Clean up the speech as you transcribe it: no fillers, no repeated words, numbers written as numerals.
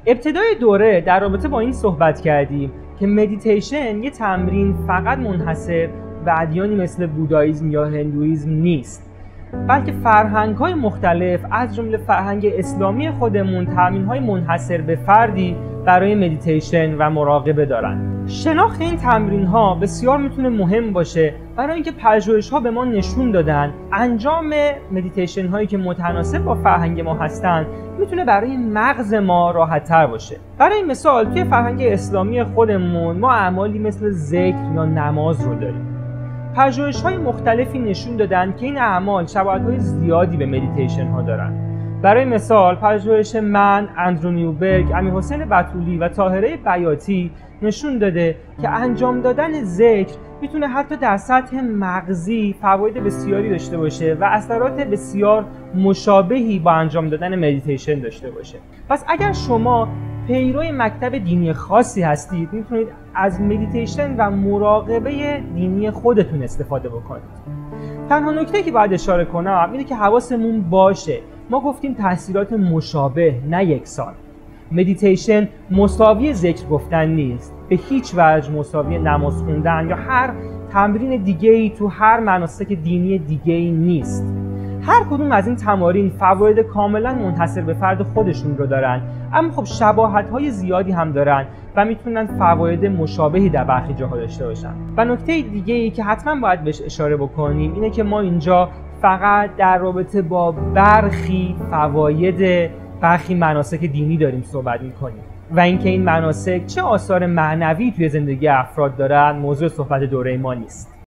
ابتدای دوره در رابطه با این صحبت کردیم که مدیتیشن یه تمرین فقط منحصر به ادیانی مثل بوداییسم یا هندویسم نیست، بلکه فرهنگ‌های مختلف از جمله فرهنگ اسلامی خودمون تمرین‌های منحصر به فردی برای مدیتیشن و مراقبه دارن. شناخت این تمرین‌ها بسیار میتونه مهم باشه برای اینکه پژوهش‌ها به ما نشون دادن انجام مدیتیشن هایی که متناسب با فرهنگ ما هستن میتونه برای مغز ما راحت‌تر باشه. برای مثال توی فرهنگ اسلامی خودمون ما اعمالی مثل ذکر یا نماز رو داریم. پژوهش‌های مختلفی نشون دادن که این اعمال شباهت‌های زیادی به مدیتیشن ها دارن. برای مثال پژوهش من، اندرو نیوبرگ، امیرحسین بتولی و طاهره بیاتی نشون داده که انجام دادن ذکر میتونه حتی در سطح مغزی فواید بسیاری داشته باشه و اثرات بسیار مشابهی با انجام دادن مدیتیشن داشته باشه. پس اگر شما پیروی مکتب دینی خاصی هستید میتونید از مدیتیشن و مراقبه دینی خودتون استفاده بکنید. تنها نکته که باید اشاره کنم اینه که حواسمون باشه ما گفتیم تاثیرات مشابه نه یکسان. مدیتیشن مساوی ذکر گفتن نیست، به هیچ وجه مساوی نماز خوندن یا هر تمرین دیگه‌ای تو هر مناسک دینی دیگه‌ای نیست. هر کدوم از این تمارین فواید کاملا منحصر به فرد خودشون رو دارن، اما خب شباهت‌های زیادی هم دارن و میتونن فواید مشابهی در برخی جاها داشته باشن. و نکته دیگه‌ای که حتما باید بهش اشاره بکنیم اینه که ما اینجا فقط در رابطه با برخی فواید برخی مناسک دینی داریم صحبت می‌کنیم و اینکه این مناسک چه آثار معنوی توی زندگی افراد دارن موضوع صحبت دوره ما نیست.